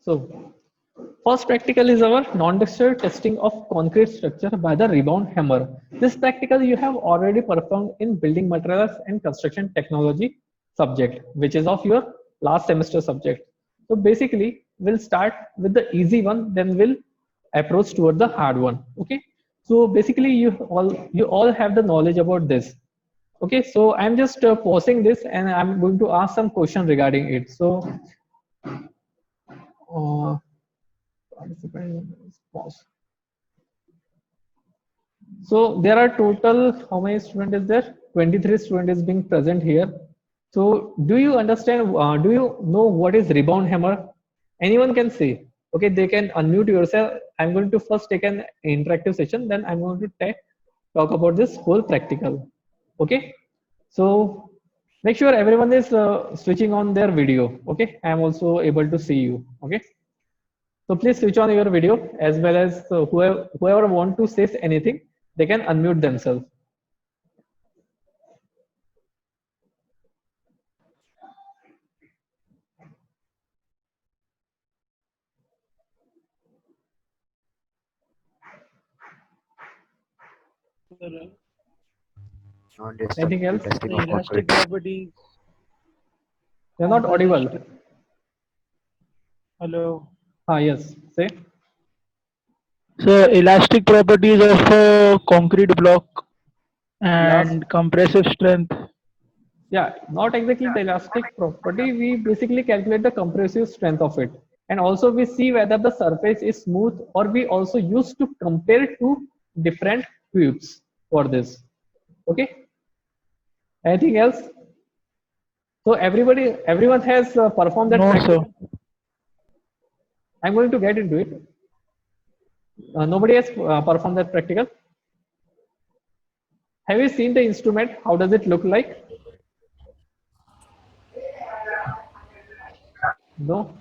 So first practical is our non-destructive testing of concrete structure by the rebound hammer. This practical you have already performed in building materials and construction technology subject, which is of your last semester subject. So basically, we'll start with the easy one, then we'll approach toward the hard one. Okay. So basically, you all have the knowledge about this. Okay. So I'm just pausing this, and I'm going to ask some question regarding it. So. Uh, Participant pause. So there are total, how many students is there? 23 students being present here. So do you understand, do you know what is rebound hammer? Anyone can say, okay, they can unmute yourself. I'm going to first take an interactive session, then I'm going to talk about this whole practical. Okay, so make sure everyone is switching on their video. Okay, I'm also able to see you. Okay. So please switch on your video, as well as whoever want to say anything, they can unmute themselves. Anything Non-destructive else? testing The of elastic concrete. properties. You're not audible. Hello. Yes, say. So elastic properties of a concrete block Last, and compressive strength. yeah, not exactly the elastic property. We basically calculate the compressive strength of it. And also we see whether the surface is smooth, or we also use to compare two different cubes for this. Okay. Anything else? So everyone has performed that No, sir. practical. I'm going to get into it. Nobody has performed that practical. Have you seen the instrument? How does it look like? No.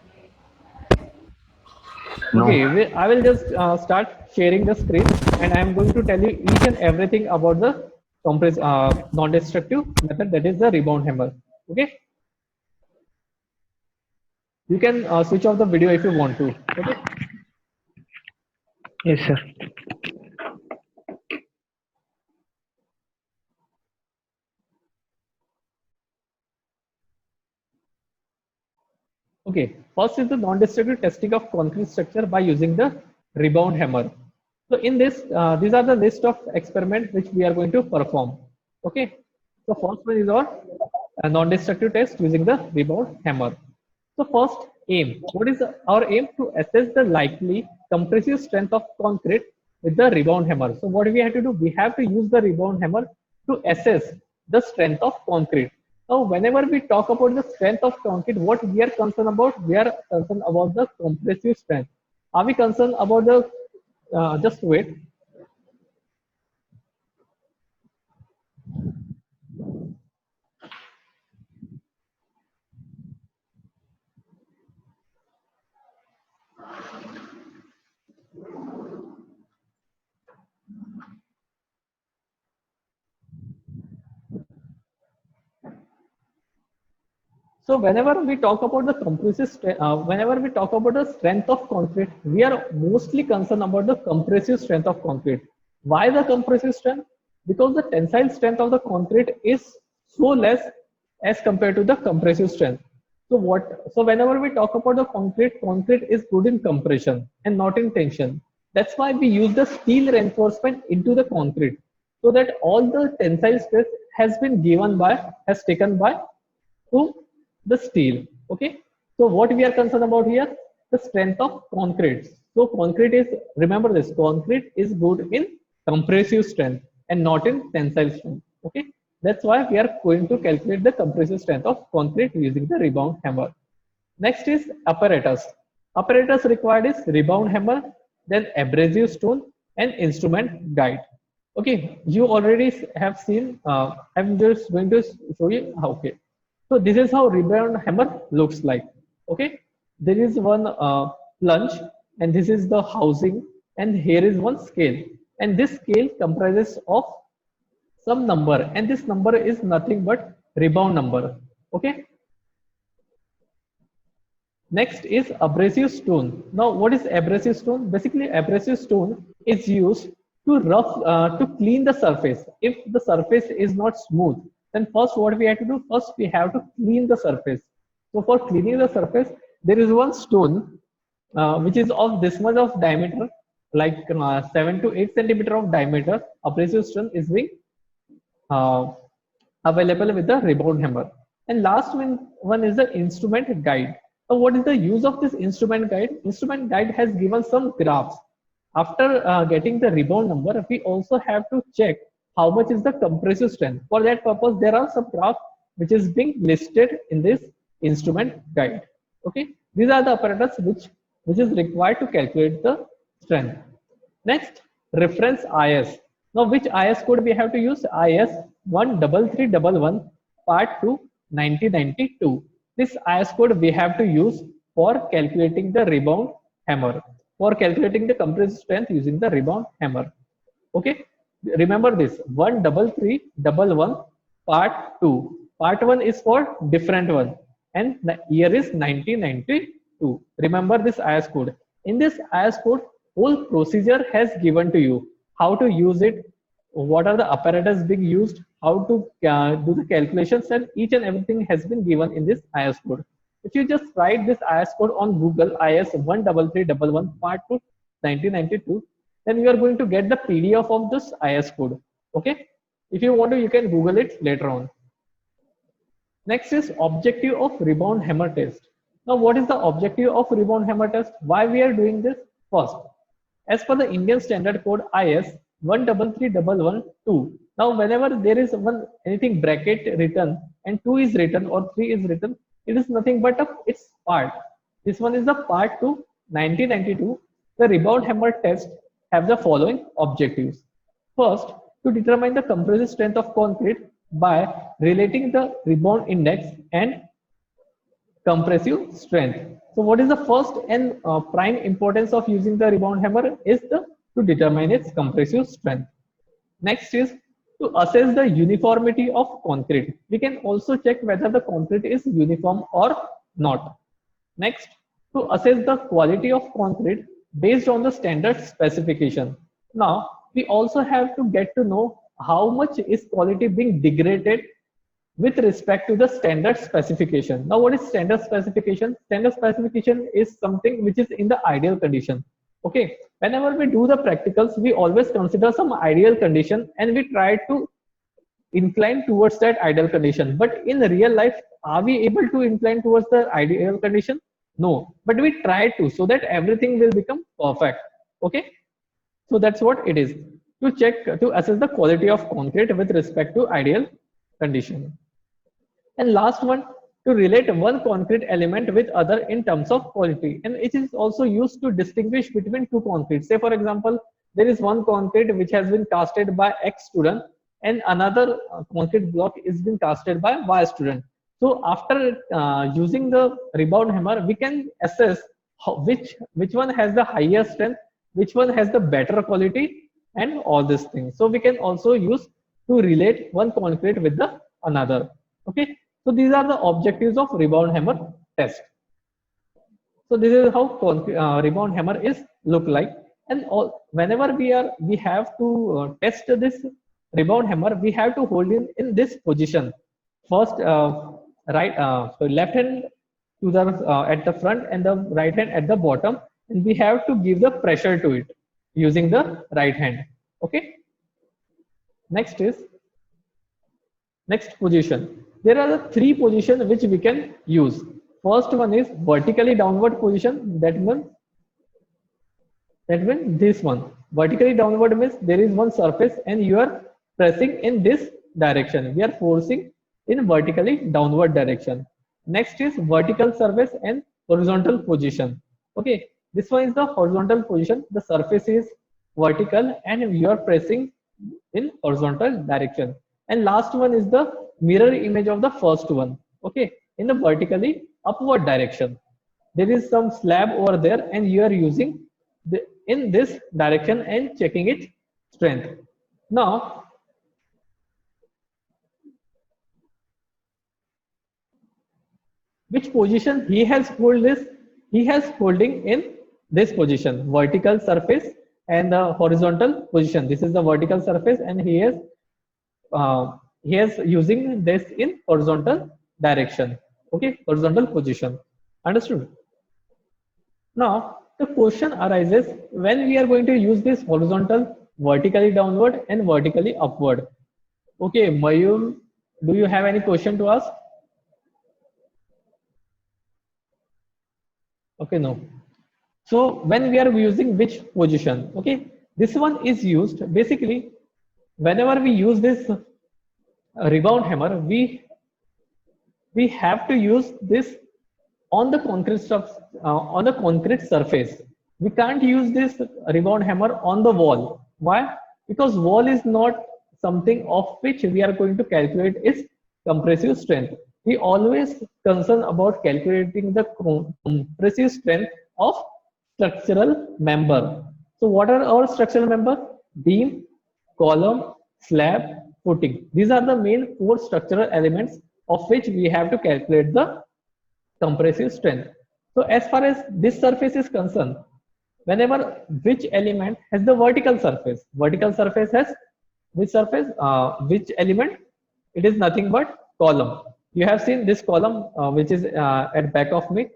No. Okay, I will just start sharing the screen, and I am going to tell you each and everything about the non-destructive method, that is the rebound hammer. Okay, you can switch off the video if you want to. Okay. Yes, sir. Okay, first is the non-destructive testing of concrete structure by using the rebound hammer. So in this, these are the list of experiments which we are going to perform. Okay, so first one is our non-destructive test using the rebound hammer. So first aim, what is our aim? To assess the likely compressive strength of concrete with the rebound hammer. So what we have to do, we have to use the rebound hammer to assess the strength of concrete. Now, whenever we talk about the strength of concrete, what we are concerned about? We are concerned about the compressive strength. Are we concerned about the, just wait. So whenever we talk about the whenever we talk about the strength of concrete, we are mostly concerned about the compressive strength of concrete. Why the compressive strength? Because the tensile strength of the concrete is so less as compared to the compressive strength. So whenever we talk about the concrete is good in compression and not in tension. That's why we use the steel reinforcement into the concrete, so that all the tensile stress has taken by to the steel. Okay, so what we are concerned about here, the strength of concrete. So concrete is, remember this, concrete is good in compressive strength and not in tensile strength. Okay, that's why we are going to calculate the compressive strength of concrete using the rebound hammer. Next is apparatus required is rebound hammer, then abrasive stone and instrument guide. Okay, you already have seen, I'm just going to show you how. Okay, so this is how rebound hammer looks like. Okay, there is one plunge, and this is the housing, and here is one scale, and this scale comprises of some number, and this number is nothing but rebound number. Okay, Next is abrasive stone. Now, what is abrasive stone? Basically, abrasive stone is used to to clean the surface. If the surface is not smooth, then first what we have to do? First, we have to clean the surface. So for cleaning the surface, there is one stone which is of this much of diameter, like 7 to 8 centimeter of diameter. Abrasive stone is being uh, available with the rebound hammer. And last one is the instrument guide. So what is the use of this instrument guide? Instrument guide has given some graphs. After getting the rebound number, we also have to check how much is the compressive strength. For that purpose, there are some graphs which is being listed in this instrument guide. Okay, these are the apparatus which is required to calculate the strength. Next, reference IS. Now, which IS code we have to use? IS 13311 part 2 1992. This IS code we have to use for calculating the rebound hammer, for calculating the compressive strength using the rebound hammer. Okay, remember this 13311 part 2. Part 1 is for different one, and the year is 1992. Remember this IS code. In this IS code, whole procedure has given to you, how to use it, what are the apparatus being used, how to do the calculations, and each and everything has been given in this IS code. If you just write this IS code on Google, IS 13311 part 2 1992, then you are going to get the PDF of this IS code. Okay, if you want to, you can Google it later on. Next is objective of rebound hammer test. Now, what is the objective of rebound hammer test? Why we are doing this? First, as per the Indian Standard Code IS 13311-2. Now, whenever there is anything bracket written and 2 is written or 3 is written, it is nothing but its part. This one is the part 2 1992. The rebound hammer test have the following objectives. First, to determine the compressive strength of concrete by relating the rebound index and compressive strength. So what is the first and prime importance of using the rebound hammer is to determine its compressive strength. Next is to assess the uniformity of concrete. We can also check whether the concrete is uniform or not. Next, to assess the quality of concrete based on the standard specification. Now, we also have to get to know how much is quality being degraded with respect to the standard specification. Now, what is standard specification? Standard specification is something which is in the ideal condition. Okay, whenever we do the practicals, we always consider some ideal condition and we try to incline towards that ideal condition. But in real life, are we able to incline towards the ideal condition? No, but we try to, so that everything will become perfect. Okay, so that's what it is, to check, to assess the quality of concrete with respect to ideal condition. And last one, to relate one concrete element with other in terms of quality. And it is also used to distinguish between two concrete. Say for example, there is one concrete which has been casted by X student and another concrete block is being casted by Y student. So after using the rebound hammer, we can assess which one has the higher strength, which one has the better quality, and all these things. So we can also use to relate one concrete with the another. Okay, so these are the objectives of rebound hammer test. So this is how rebound hammer is look like. And whenever we have to test this rebound hammer, we have to hold in this position. First, so left hand to the at the front and the right hand at the bottom, and we have to give the pressure to it using the right hand. Okay. Next is next position. There are the three positions which we can use. First one is vertically downward position. That means this one. Vertically downward means there is one surface and you are pressing in this direction. We are forcing in vertically downward direction. Next is vertical surface and horizontal position. Okay, this one is the horizontal position. The surface is vertical and you are pressing in horizontal direction. And last one is the mirror image of the first one. Okay, in the vertically upward direction. There is some slab over there and you are using in this direction and checking its strength. Now, which position he has hold this he has holding in this position, vertical surface and the horizontal position. This is the vertical surface, and he is using this in horizontal direction. Okay, horizontal position. Understood? Now the question arises, when we are going to use this horizontal, vertically downward and vertically upward. Okay, Mayur, do you have any question to ask? Okay, no. So when we are using which position, okay, this one is used basically whenever we use this rebound hammer, we have to use this on the concrete stuff, on the concrete surface. We can't use this rebound hammer on the wall. Why? Because wall is not something of which we are going to calculate its compressive strength. We always concern about calculating the compressive strength of structural member. So what are our structural member? Beam, column, slab, footing. These are the main four structural elements of which we have to calculate the compressive strength. So as far as this surface is concerned, whenever which element has the vertical surface has which surface, which element? It is nothing but column. You have seen this column which is at back of me.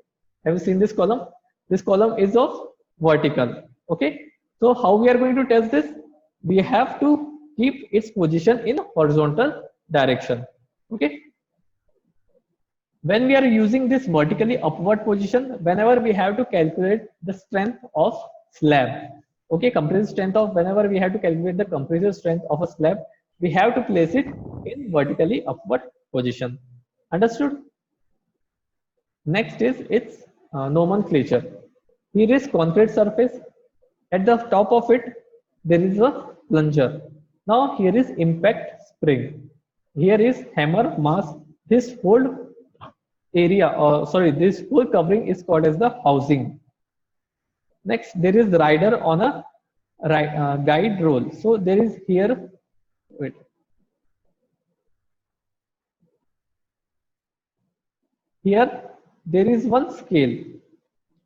Have you seen this column? This column is of vertical. Okay. So how we are going to test this? We have to keep its position in horizontal direction. Okay. When we are using this vertically upward position, whenever we have to calculate the strength of slab, okay, compressive strength of, whenever we have to calculate the compressive strength of a slab, we have to place it in vertically upward position. Understood? Next is its nomenclature. Here is concrete surface. At the top of it, there is a plunger. Now here is impact spring. Here is hammer mass. This whole area, or sorry, this whole covering is called as the housing. Next, there is rider on a guide roll. So there is here, wait, here there is one scale.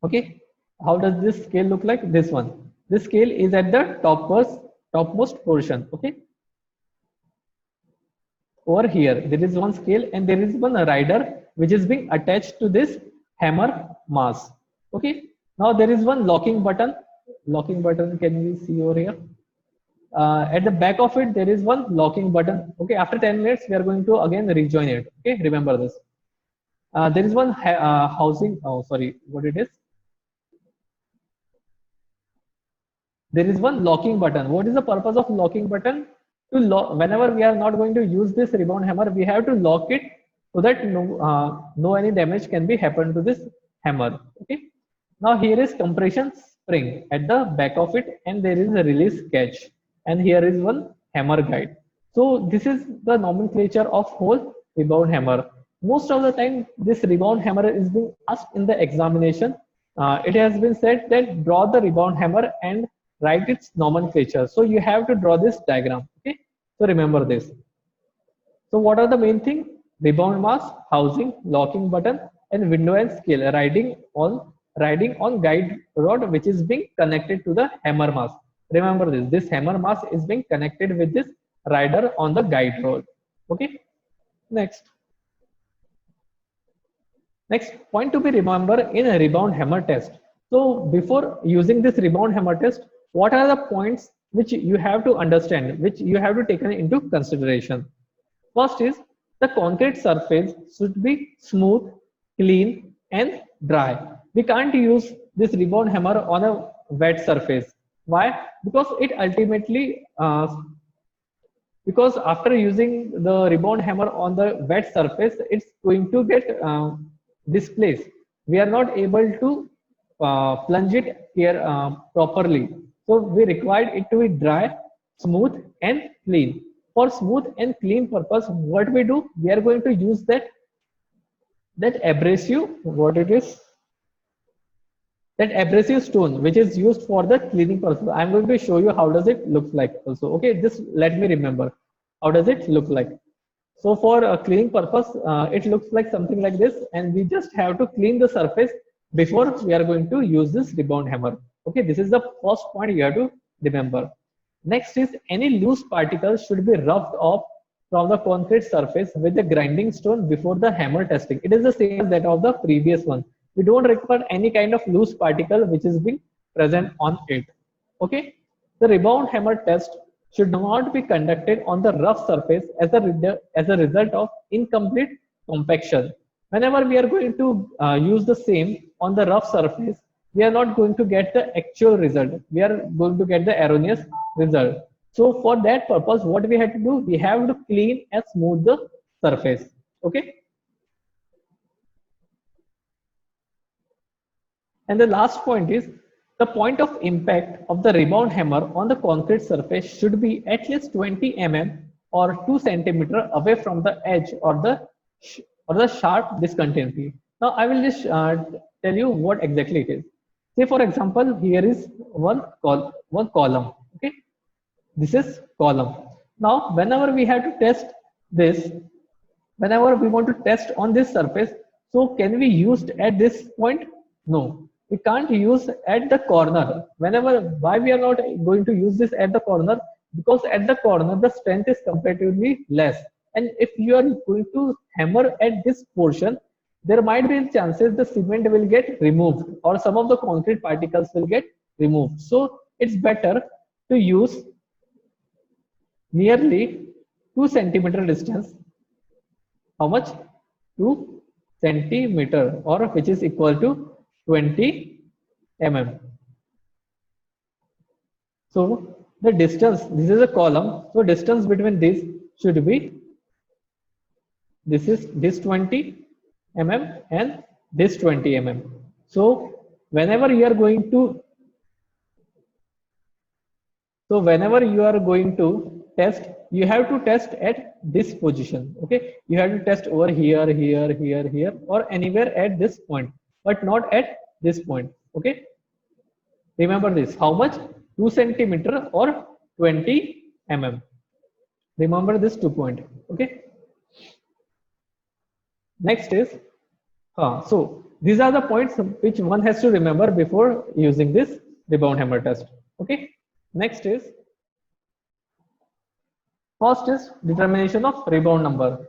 Okay, how does this scale look like? This one. This scale is at the topmost portion. Okay, over here there is one scale, and there is one rider which is being attached to this hammer mass. Okay, now there is one locking button. Locking button, can we see over here? At the back of it, there is one locking button. Okay, after 10 minutes, we are going to again rejoin it. Okay, remember this. There is one housing. Oh, sorry, what it is? There is one locking button. What is the purpose of locking button? To lock, whenever we are not going to use this rebound hammer, we have to lock it so that no any damage can be happen to this hammer. Okay. Now here is compression spring at the back of it, and there is a release catch, and here is one hammer guide. So this is the nomenclature of whole rebound hammer. Most of the time, this rebound hammer is being asked in the examination. It has been said that draw the rebound hammer and write its nomenclature. So you have to draw this diagram. Okay. So remember this. So what are the main thing? Rebound mass, housing, locking button, and window and scale riding on guide rod, which is being connected to the hammer mass. Remember this. This hammer mass is being connected with this rider on the guide rod. Okay. Next point to be remember in a rebound hammer test. So before using this rebound hammer test, what are the points which you have to understand, which you have to take into consideration? First is the concrete surface should be smooth, clean, and dry. We can't use this rebound hammer on a wet surface. Why? Because it ultimately, because after using the rebound hammer on the wet surface, it's going to get displaced. We are not able to plunge it here properly. So we required it to be dry, smooth, and clean. For smooth and clean purpose, what we do, we are going to use that abrasive, what it is, that abrasive stone which is used for the cleaning purpose. I'm going to show you how does it look like also. Okay, just let me remember how does it look like. So for cleaning purpose, it looks like something like this, and we just have to clean the surface before we are going to use this rebound hammer. Okay, this is the first point you have to remember. Next is any loose particles should be rubbed off from the concrete surface with the grinding stone before the hammer testing. It is the same as that of the previous one. We don't require any kind of loose particle which is being present on it. Okay, the rebound hammer test should not be conducted on the rough surface as a result of incomplete compaction. Whenever we are going to use the same on the rough surface, we are not going to get the actual result. We are going to get the erroneous result. So for that purpose, what we have to do, we have to clean and smooth the surface. Okay. And the last point is the point of impact of the rebound hammer on the concrete surface should be at least 20 mm or 2 centimeter away from the edge or the sharp discontinuity. Now I will just tell you what exactly it is. Say for example, here is one column. Okay, this is column. Now whenever we have to test this, whenever we want to test on this surface, so can we use at this point? No, we can't use at the corner. Whenever, why we are not going to use this at the corner? Because at the corner the strength is comparatively less, and if you are going to hammer at this portion, there might be chances the cement will get removed or some of the concrete particles will get removed. So it's better to use nearly 2 centimeter distance. How much? 2 centimeter, or which is equal to 20 mm. So the distance, this is a column, so distance between these should be, this 20 mm and this 20 mm. So whenever you are going to test, you have to test at this position. Okay, you have to test over here, here, or anywhere at this point, but not at this point. Okay, remember this. How much? 2 centimeter or 20 mm. Remember this 2 point. Okay. Next is so these are the points which one has to remember before using this rebound hammer test. Okay. Next is, first is determination of rebound number.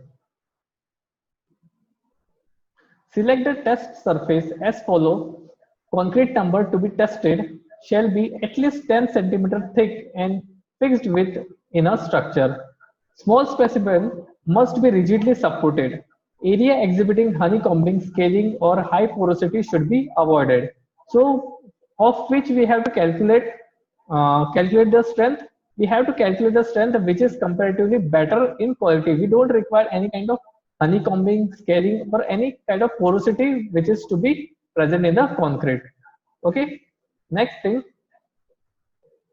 Select the test surface as follow. Concrete number to be tested shall be at least 10 centimeter thick and fixed with inner structure. Small specimen must be rigidly supported. Area exhibiting honeycombing, scaling, or high porosity should be avoided. So, of which we have to calculate the strength. We have to calculate the strength which is comparatively better in quality. We don't require any kind of honeycombing, scaling, or any kind of porosity which is to be present in the concrete. Okay. Next thing,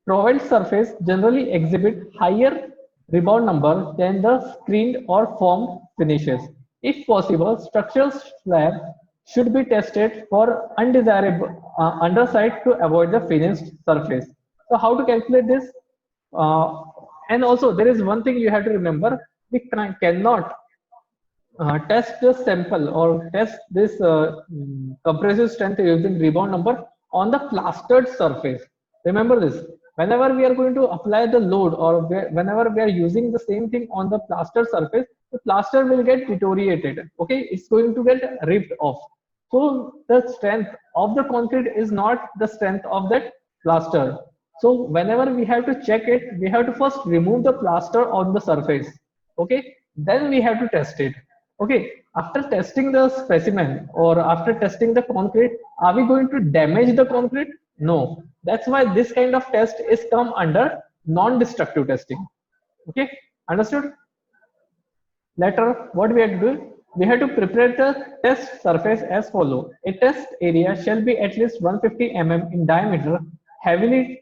provided surface generally exhibit higher rebound number than the screened or formed finishes. If possible, structural slab should be tested for undesirable underside to avoid the finished surface. So how to calculate this? And also there is one thing you have to remember: we cannot test the sample or test this compressive strength using rebound number on the plastered surface. Remember this. Whenever we are going to apply the load, or whenever we are using the same thing on the plastered surface, the plaster will get deteriorated. Okay, it's going to get ripped off. So the strength of the concrete is not the strength of that plaster. So whenever we have to check it, we have to first remove the plaster on the surface. Okay, then we have to test it. Okay, after testing the specimen or after testing the concrete, are we going to damage the concrete? No. That's why this kind of test is come under non-destructive testing. Okay, understood? Later, what we have to do? We have to prepare the test surface as follow. A test area shall be at least 150 mm in diameter, heavily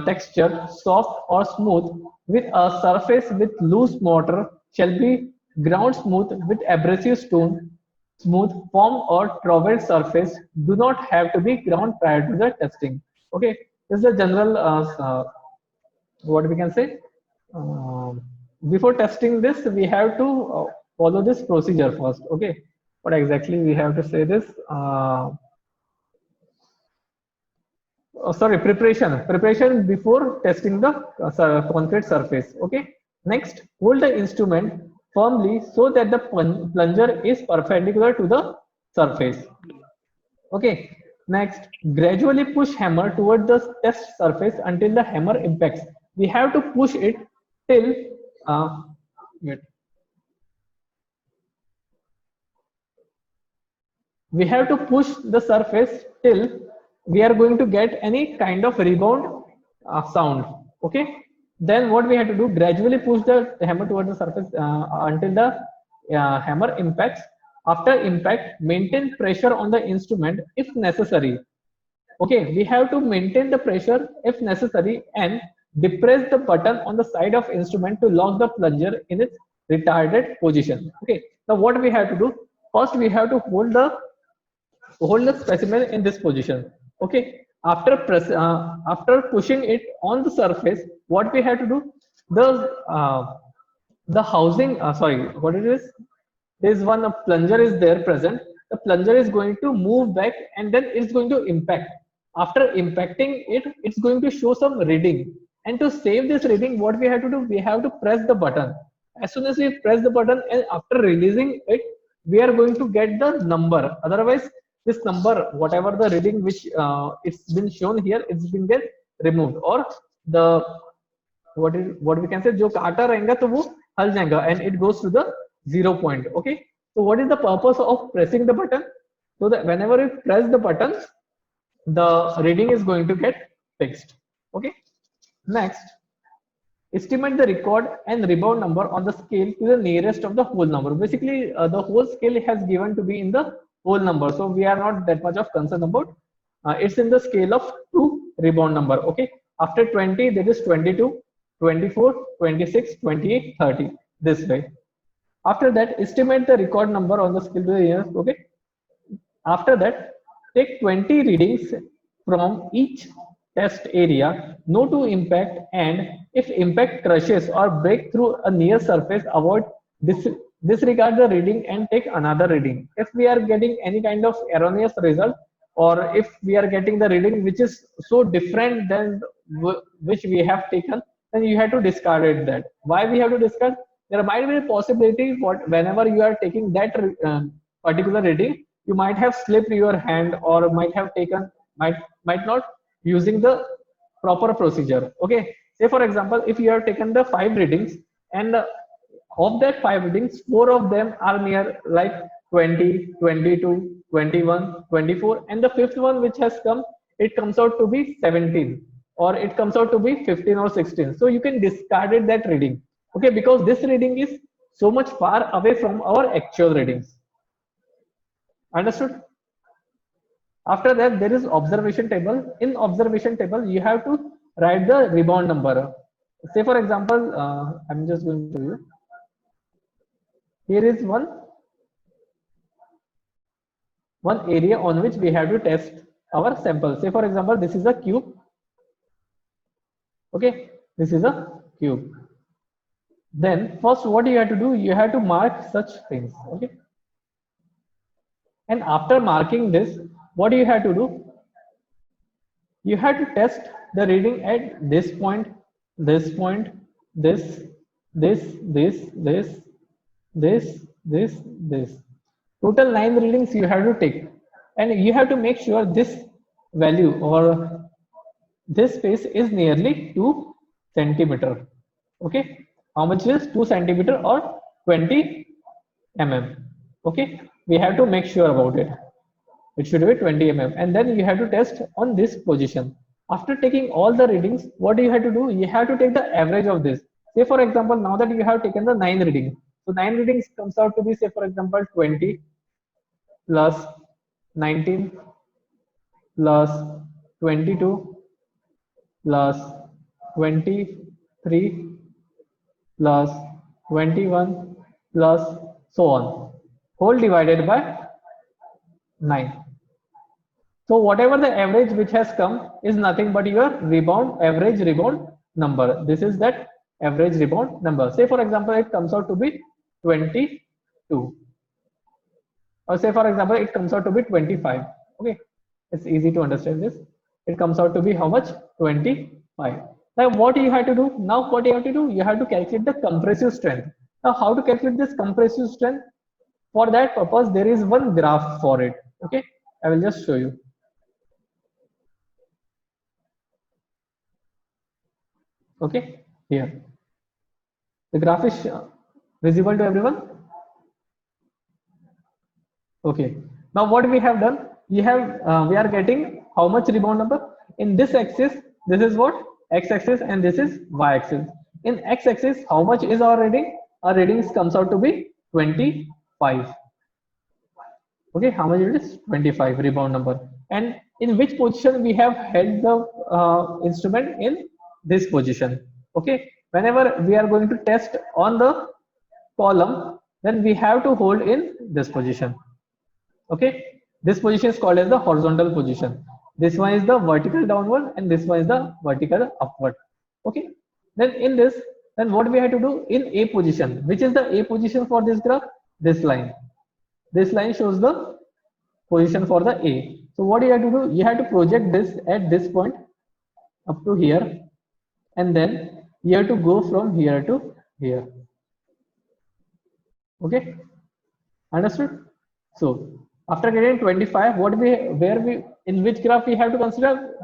textured, soft or smooth, with a surface with loose mortar shall be ground smooth with abrasive stone. Smooth, form or trowel surface do not have to be ground prior to the testing. Okay, this is a general what we can say. Before testing this, we have to follow this procedure first. Okay, what exactly we have to say this? sorry, preparation before testing the concrete surface. Okay. Next, hold the instrument firmly so that the plunger is perpendicular to the surface. Okay. Next, gradually push hammer toward the test surface until the hammer impacts. We have to push it till wait. We have to push the surface till we are going to get any kind of rebound sound. Okay. Then what we have to do, gradually push the hammer towards the surface until the hammer impacts. After impact, maintain pressure on the instrument if necessary. Okay, we have to maintain the pressure if necessary and depress the button on the side of instrument to lock the plunger in its retarded position. Okay, now what we have to do, first we have to hold the specimen in this position. Okay, after pushing it on the surface, what we have to do, the the housing sorry, what it is, there's one, a plunger is there present. The plunger is going to move back and then it's going to impact. After impacting it, it's going to show some reading, and to save this reading, what we have to do, we have to press the button. As soon as we press the button and after releasing it, we are going to get the number. Otherwise, this number, whatever the reading which it's been shown here, it's been get removed, or the what we can say, जो काटा रहेगा तो वो हल जाएगा and it goes to the 0 point. Okay, so what is the purpose of pressing the button? So that whenever you press the button, the reading is going to get fixed. Okay. Next, estimate the record and rebound number on the scale to the nearest of the whole number. Basically, the whole scale has given to be in the whole number, so we are not that much of concern about. It's in the scale of 2 rebound number. Okay. After 20, there is 22, 24, 26, 28, 30. This way. After that, estimate the record number on the scale to the nearest. Okay. After that, take 20 readings from each test area, no to impact, and if impact crushes or break through a near surface, avoid disregard the reading and take another reading. If we are getting any kind of erroneous result, or if we are getting the reading which is so different than which we have taken, then you have to discard it. That why we have to discard? There might be a possibility what whenever you are taking that particular reading, you might have slipped your hand or might have taken might not using the proper procedure. Okay, say for example, if you have taken the 5 readings and of that 5 readings, 4 of them are near like 20, 22, 21, 24, and the 5th one which has come, it comes out to be 17, or it comes out to be 15 or 16. So you can discard it, that reading. Okay, because this reading is so much far away from our actual readings. Understood? After that, there is observation table. In observation table, you have to write the rebound number. Say for example, I'm just going to you. Here is one area on which we have to test our sample. Say for example, this is a cube. Okay, this is a cube. Then first, what you have to do, you have to mark such things. Okay, and after marking this, what do you have to do? You have to test the reading at this point, this point, this. Total 9 readings you have to take, and you have to make sure this value or this space is nearly 2 centimeter. Okay, how much is 2 centimeter or 20 mm? Okay, we have to make sure about it. It should be 20 mm, and then you have to test on this position. After taking all the readings, what do you have to do? You have to take the average of this. Say for example, now that you have taken the 9 readings, so 9 readings comes out to be, say for example, 20 plus 19 plus 22 plus 23 plus 21 plus so on, whole divided by 9. So whatever the average which has come is nothing but your average rebound number. This is that average rebound number. Say for example, it comes out to be 22, or say for example, it comes out to be 25. Okay, it's easy to understand this. It comes out to be how much? 25. Now what you have to do? Now what you have to do? You have to calculate the compressive strength. Now how to calculate this compressive strength? For that purpose, there is one graph for it. Okay, I will just show you. Okay, here the graph is visible to everyone. Okay, now what we have done, we are getting how much rebound number in this axis. This is what x-axis and this is y-axis. In x-axis, how much is our reading? Our readings comes out to be 25. Okay, how much it is? 25 rebound number. And in which position we have held the instrument? In this position. Okay, whenever we are going to test on the column, then we have to hold in this position. Okay, this position is called as the horizontal position. This one is the vertical downward and this one is the vertical upward. Okay, then in this, then what we have to do in A position? Which is the A position for this graph? This line. This line shows the position for the A. So what you have to do, you have to project this at this point up to here, and then you have to go from here to here. Okay, understood? So after getting 25, in which graph we have to consider?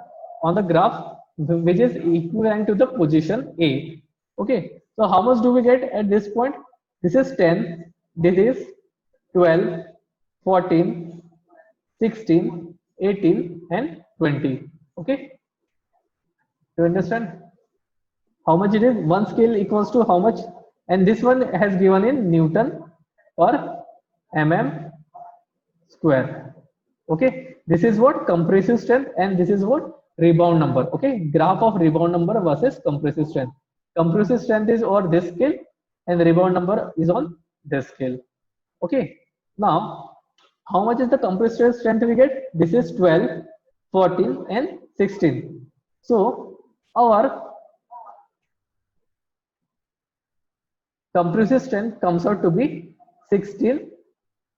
On the graph which is equivalent to the position A. Okay, so how much do we get at this point? This is 10, this is 12, 14, 16, 18 and 20. Okay, do you understand how much it is? One scale equals to how much? And this one has given in Newton per mm square. Okay, this is what compressive strength and this is what rebound number. Okay, graph of rebound number versus compressive strength. Compressive strength is over this scale and the rebound number is on this scale. Okay, now how much is the compressive strength we get? This is 12, 14 and 16. So our compressive strength comes out to be 16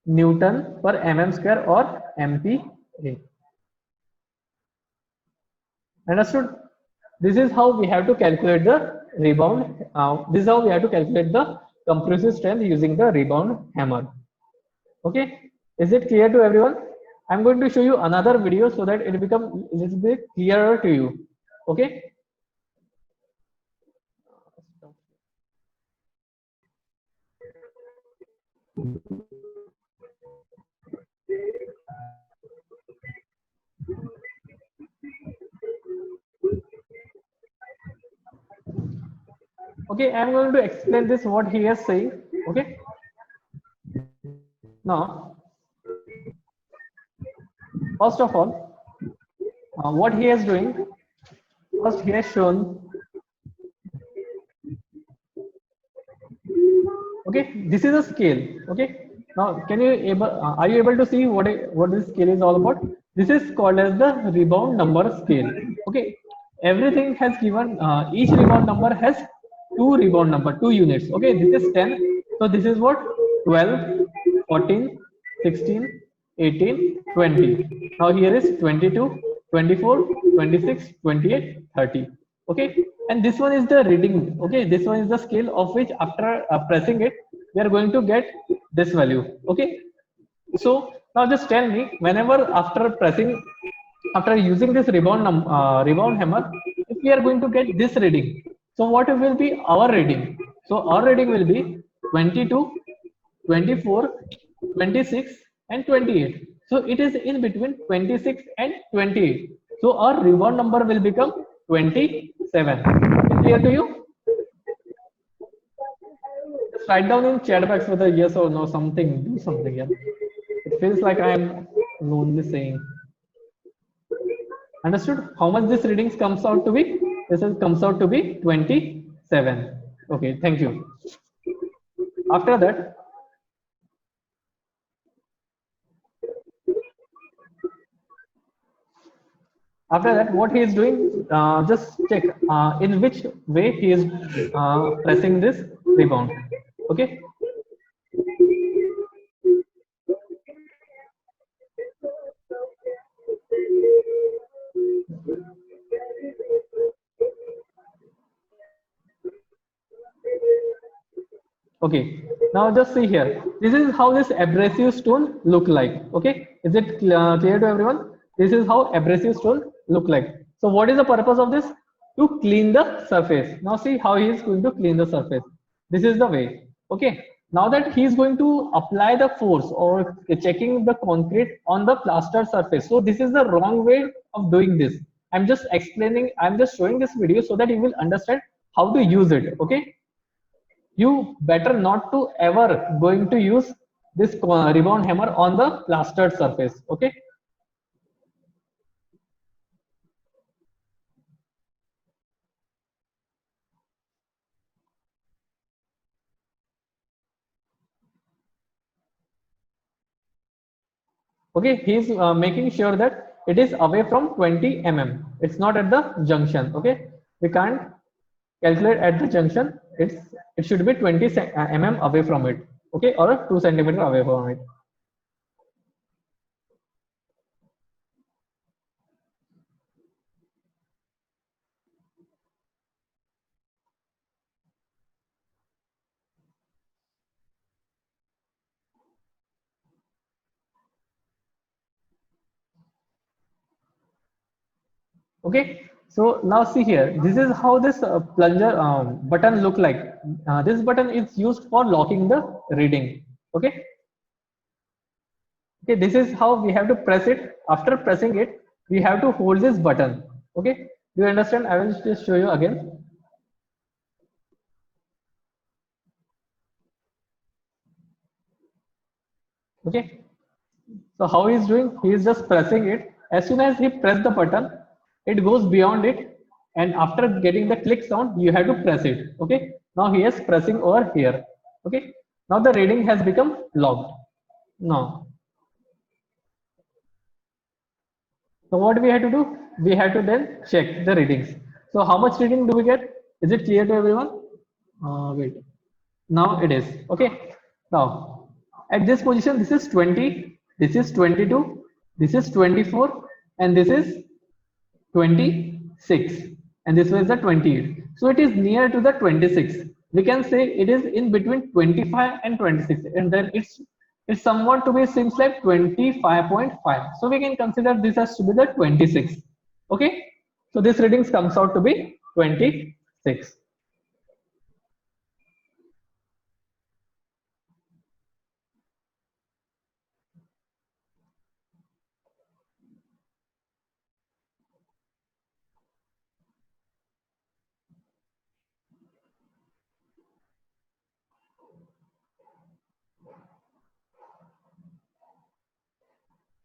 Newton per mm square or MPa. Understood? This is how we have to calculate the rebound. This is how we have to calculate the compressive strength using the rebound hammer. Okay, is it clear to everyone? I'm going to show you another video so that it becomes a little bit clearer to you. Okay. Okay, I'm going to explain this what he is saying. Okay. Now, first of all, what he is doing, first he has shown. Okay, this is a scale. Okay, now are you able to see what this scale is all about? This is called as the rebound number scale. Okay, everything has given, each rebound number has two units. Okay, this is 10, so this is what 12, 14, 16, 18, 20. Now here is 22, 24, 26, 28, 30. Okay, and this one is the reading. Okay, this one is the scale of which after pressing it, we are going to get this value. Okay, so now just tell me, whenever after using this rebound hammer, if we are going to get this reading, so what will be our reading? So our reading will be 22, 24, 26 and 28. So it is in between 26 and 28. So our rebound number will become 27. Is it clear to you? Just write down in chat box whether yes or no, something, do something. Yeah. It feels like I am lonely saying. Understood? How much this readings comes out to be? This comes out to be 27. Okay, thank you. After that, what he is doing, just check in which way he is pressing this rebound. Okay. Okay, now just see here. This is how this abrasive stone look like. Okay, is it clear to everyone? This is how abrasive stone look like. So what is the purpose of this? To clean the surface. Now see how he is going to clean the surface. This is the way. Okay, now that he is going to apply the force or checking the concrete on the plaster surface. So this is the wrong way of doing this. I'm just explaining, I'm just showing this video so that you will understand how to use it. Okay, you better not to ever going to use this rebound hammer on the plastered surface. Okay, okay, he's making sure that it is away from 20 mm, it's not at the junction. Okay, we can't calculate at the junction, it should be 20 mm away from it. Okay, or 2 centimeter away from it. Okay, so now see here, this is how this plunger button look like. This button is used for locking the reading. Okay, okay, this is how we have to press it. After pressing it, we have to hold this button. Okay, do you understand? I will just show you again. Okay, so how he is doing, he is just pressing it. As soon as he press the button, it goes beyond it, and after getting the click sound, you have to press it. Okay, now he is pressing over here. Okay, now the reading has become locked. Now, so what we have to do, we have to then check the readings. So how much reading do we get? Is it clear to everyone? Wait, now it is. Okay, now at this position, this is 20, this is 22, this is 24, and this is 26, and this was the 28. So it is near to the 26. We can say it is in between 25 and 26, and then it's somewhat to be seems like 25.5. So we can consider this as to be the 26. Okay, so this readings comes out to be 26.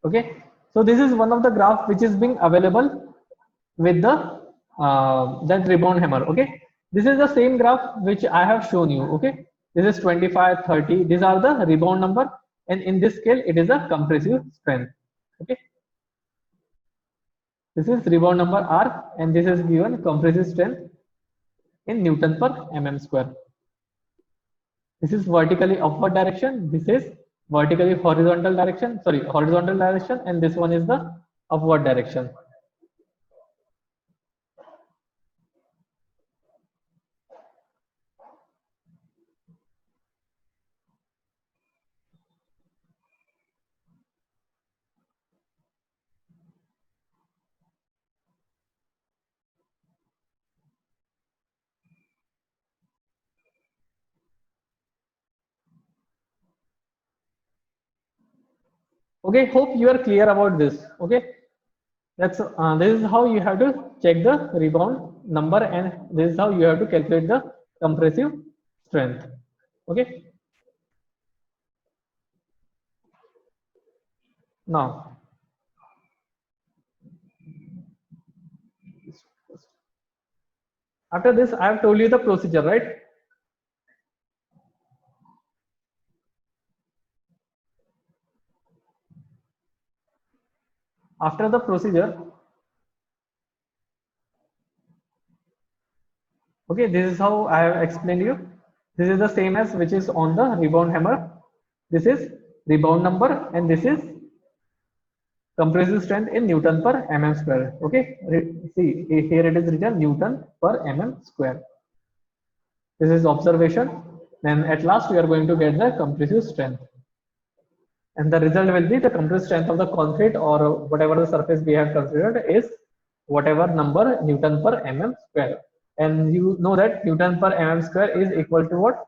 Okay, so this is one of the graph which is being available with the that rebound hammer. Okay, this is the same graph which I have shown you. Okay, this is 25, 30, these are the rebound number, and in this scale it is a compressive strength. Okay, this is rebound number R, and this is given compressive strength in Newton per mm square. This is vertically upward direction, this is vertically horizontal direction, sorry, horizontal direction, and this one is the upward direction. Okay, hope you are clear about this. Okay, that's this is how you have to check the rebound number, and this is how you have to calculate the compressive strength. Okay, now after this, I have told you the procedure, right? After the procedure, okay, this is how I have explained you. This is the same as which is on the rebound hammer. This is rebound number, and this is compressive strength in Newton per mm square. Okay, see here it is written Newton per mm square. This is observation. Then at last we are going to get the compressive strength. And the result will be the compressive strength of the concrete or whatever the surface we have considered is whatever number Newton per mm square. And you know that Newton per mm square is equal to what?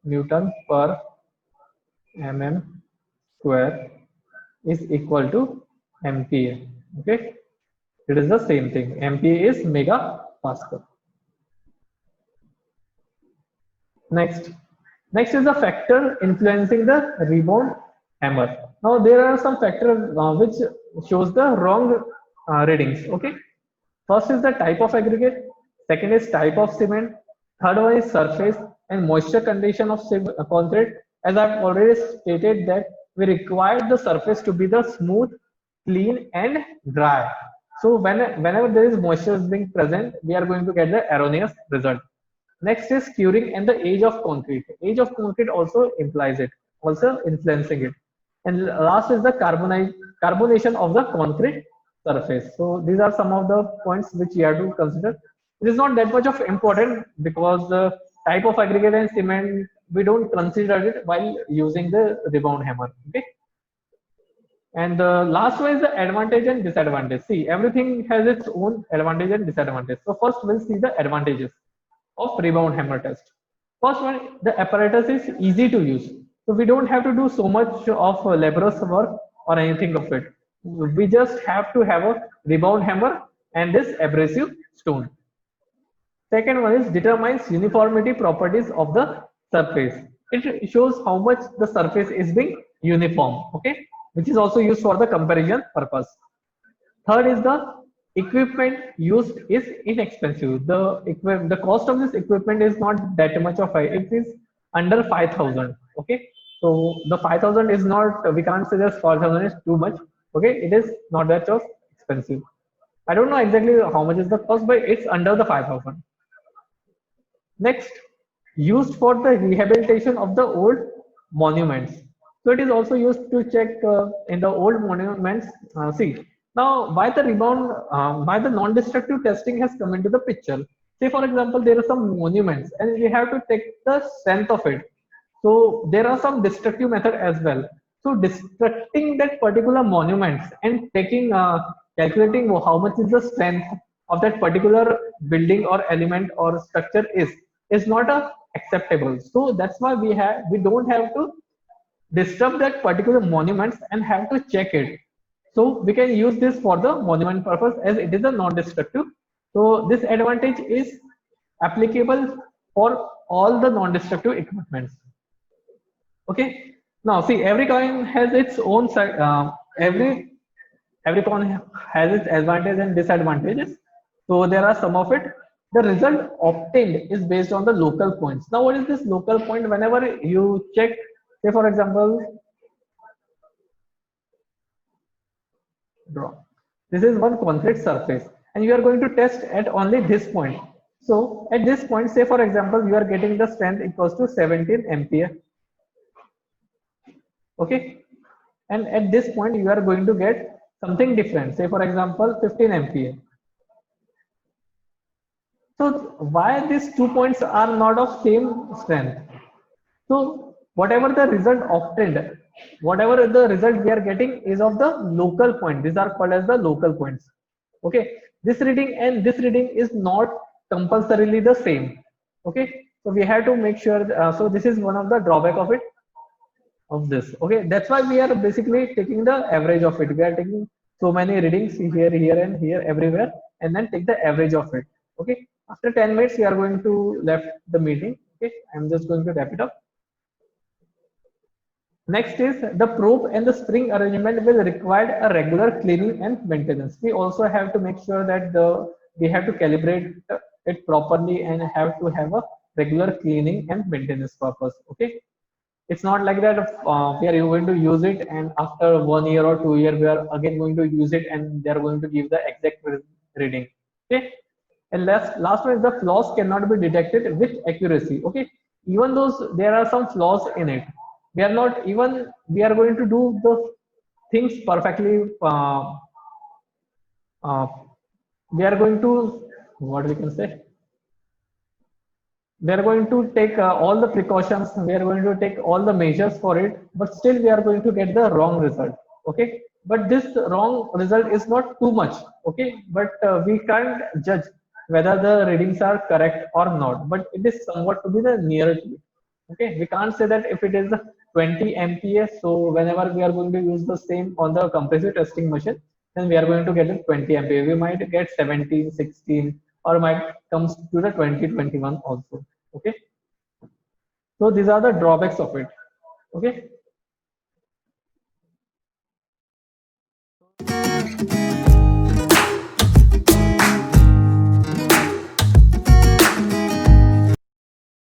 Newton per mm square is equal to MPa. Okay, it is the same thing. MPa is megapascal. Next, next is the factor influencing the rebound hammer. Now there are some factors which shows the wrong readings. Okay, first is the type of aggregate. Second is type of cement. Third one is surface and moisture condition of concrete. As I've already stated that we require the surface to be the smooth, clean and dry. So whenever there is moisture is being present, we are going to get the erroneous result. Next is curing and the age of concrete. Age of concrete also implies it, also influencing it. And last is the carbonation of the concrete surface. So these are some of the points which you have to consider. It is not that much of important because the type of aggregate and cement we don't consider it while using the rebound hammer. Okay. And the last one is the advantage and disadvantage. See, everything has its own advantage and disadvantage. So first we'll see the advantages of rebound hammer test. First one, the apparatus is easy to use. So we don't have to do so much of laborious work or anything of it. We just have to have a rebound hammer and this abrasive stone. Second one is determines uniformity properties of the surface. It shows how much the surface is being uniform, okay, which is also used for the comparison purpose. Third is the equipment used is inexpensive. The cost of this equipment is not that much of high. It is under 5,000. Okay, so the 5,000 is not. We can't say that 4,000 is too much. Okay, it is not that of expensive. I don't know exactly how much is the cost, but it's under the 5,000. Next, used for the rehabilitation of the old monuments. So it is also used to check in the old monuments. See, now why the rebound, why the non-destructive testing has come into the picture. Say for example, there are some monuments and we have to take the strength of it. So there are some destructive method as well. So destructing that particular monuments and taking, calculating how much is the strength of that particular building or element or structure is not acceptable. So that's why we don't have to disturb that particular monuments and have to check it. So we can use this for the monument purpose as it is a non-destructive. So this advantage is applicable for all the non-destructive equipments. Okay. Now see, every coin has its own side. Every coin has its advantages and disadvantages. So there are some of it. The result obtained is based on the local points. Now, what is this local point? Whenever you check, say for example, draw. This is one concrete surface, and you are going to test at only this point. So at this point, say for example, you are getting the strength equals to 17 MPa. Okay, and at this point, you are going to get something different. Say for example, 15 MPa. So why these 2 points are not of same strength? So whatever the result obtained, whatever the result we are getting is of the local point. These are called as the local points. Okay, this reading and this reading is not compulsorily the same. Okay, so we have to make sure. So this is one of the drawback of it. Of this. Okay, that's why we are basically taking the average of it. We are taking so many readings here, here, and here, everywhere, and then take the average of it. Okay, after 10 minutes, we are going to left the meeting. Okay, I'm just going to wrap it up. Next is the probe and the spring arrangement will require a regular cleaning and maintenance. We also have to make sure that we have to calibrate it properly and have to have a regular cleaning and maintenance purpose. Okay, it's not like that we are going to use it and after 1 year or 2 years we are again going to use it and they are going to give the exact reading. Okay, and last one is the flaws cannot be detected with accuracy. Okay, even though there are some flaws in it, we are not even we are going to do the things perfectly. Uh, we are going to what we can say we are going to take all the precautions, we are going to take all the measures for it, but still we are going to get the wrong result. Okay, but this wrong result is not too much. Okay, but we can't judge whether the readings are correct or not, but it is somewhat to be the nearer to it. Okay, we can't say that if it is 20 MPa, so whenever we are going to use the same on the compressive testing machine, then we are going to get it 20 MPa. We might get 17, 16, or might comes to the 20, 21 also. Okay, so these are the drawbacks of it. Okay,